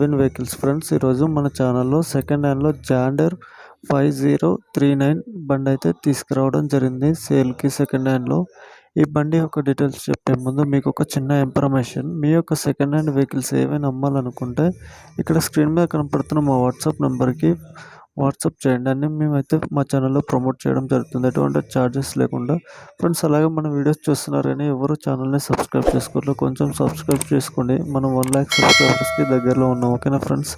Win vehicles friends, ఈరోజు మన ఛానల్లో సెకండ్ హ్యాండ్లో జాండర్ 5039 బండి అయితే తీసుకురావడం జరిగింది సేల్కి సెకండ్ హ్యాండ్లో. ఈ బండి యొక్క డీటెయిల్స్ చెప్పే ముందు మీకు ఒక చిన్న ఇన్ఫర్మేషన్. మీ యొక్క సెకండ్ హ్యాండ్ వెహికల్స్ ఏవైనా అమ్మాలనుకుంటే ఇక్కడ స్క్రీన్ మీద కనపడుతున్న మా వాట్సాప్ నెంబర్కి వాట్సాప్ చేయండి. అన్నీ మేమైతే మా ఛానల్లో ప్రమోట్ చేయడం జరుగుతుంది, ఎటువంటి ఛార్జెస్ లేకుండా. ఫ్రెండ్స్, అలాగే మన వీడియోస్ చూస్తున్నారు కానీ ఎవరు ఛానల్ని సబ్స్క్రైబ్ చేసుకోవట్లేదు, కొంచెం సబ్స్క్రైబ్ చేసుకోండి. మనం 1 lakh సబ్స్క్రైబర్స్కి దగ్గరలో ఉన్నాం, ఓకేనా ఫ్రెండ్స్.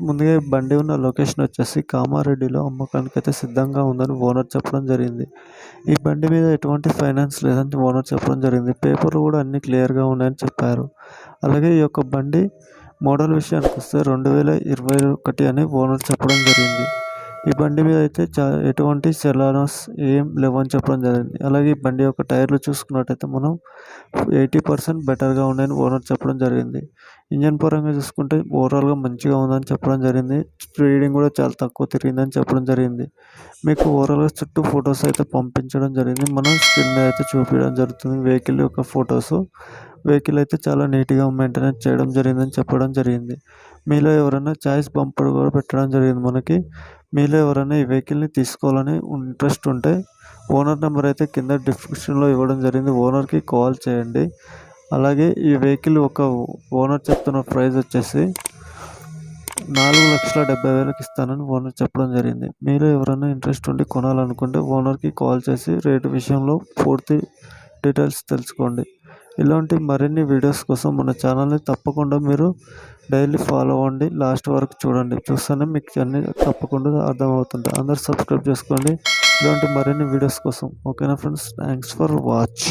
ముందుగా ఈ బండి ఉన్న లొకేషన్ వచ్చేసి కామారెడ్డిలో అమ్మకానికి అయితే సిద్ధంగా ఉందని ఓనర్ చెప్పడం జరిగింది. ఈ బండి మీద ఎటువంటి ఫైనాన్స్ లేదని ఓనర్ చెప్పడం జరిగింది. పేపర్లు కూడా అన్నీ క్లియర్గా ఉన్నాయని చెప్పారు. అలాగే ఈ యొక్క బండి మోడల్ విషయానికి వస్తే 2021 అని ఓనర్ చెప్పడం జరిగింది. ఈ బండి మీద అయితే ఎటువంటి చలానాస్ ఏం లేవని చెప్పడం జరిగింది. అలాగే ఈ బండి యొక్క టైర్లు చూసుకున్నట్టయితే మనం 80% బెటర్గా ఉన్నాయని ఓనర్ చెప్పడం జరిగింది. ఇంజన్ పరంగా చూసుకుంటే ఓవరాల్గా మంచిగా ఉందని చెప్పడం జరిగింది. రీడింగ్ కూడా చాలా తక్కువ తిరిగిందని చెప్పడం జరిగింది. మీకు ఓవరాల్గా చుట్టూ ఫొటోస్ అయితే పంపించడం జరిగింది, మనం స్క్రీన్ మీద అయితే చూపించడం జరుగుతుంది. వెహికల్ యొక్క ఫొటోస్, వెహికల్ అయితే చాలా నీట్గా మెయింటెనెన్స్ చేయడం జరిగిందని చెప్పడం జరిగింది. మీలో ఎవరైనా చాయిస్ బంపర్ కూడా పెట్టడం జరిగింది మనకి. మీలో ఎవరైనా ఈ వెహికల్ని తీసుకోవాలని ఇంట్రెస్ట్ ఉంటే ఓనర్ నెంబర్ అయితే కింద డిస్క్రిప్షన్లో ఇవ్వడం జరిగింది, ఓనర్కి కాల్ చేయండి. అలాగే ఈ వెహికల్ ఒక ఓనర్ చెప్తున్న ప్రైస్ వచ్చేసి 4,70,000కి ఇస్తానని ఓనర్ చెప్పడం జరిగింది. మీలో ఎవరైనా ఇంట్రెస్ట్ ఉండి కొనాలనుకుంటే ఓనర్కి కాల్ చేసి రేటు విషయంలో పూర్తి డీటెయిల్స్ తెలుసుకోండి. ఇలాంటి మరిన్ని వీడియోస్ కోసం మన ఛానల్ని తప్పకుండా మీరు డైలీ ఫాలో అవ్వండి, లాస్ట్ వరకు చూడండి. చూస్తేనే మీకు అన్నీ తప్పకుండా అర్థమవుతుంది. అందరూ సబ్స్క్రైబ్ చేసుకోండి ఇలాంటి మరిన్ని వీడియోస్ కోసం, ఓకేనా ఫ్రెండ్స్. Thanks for watch.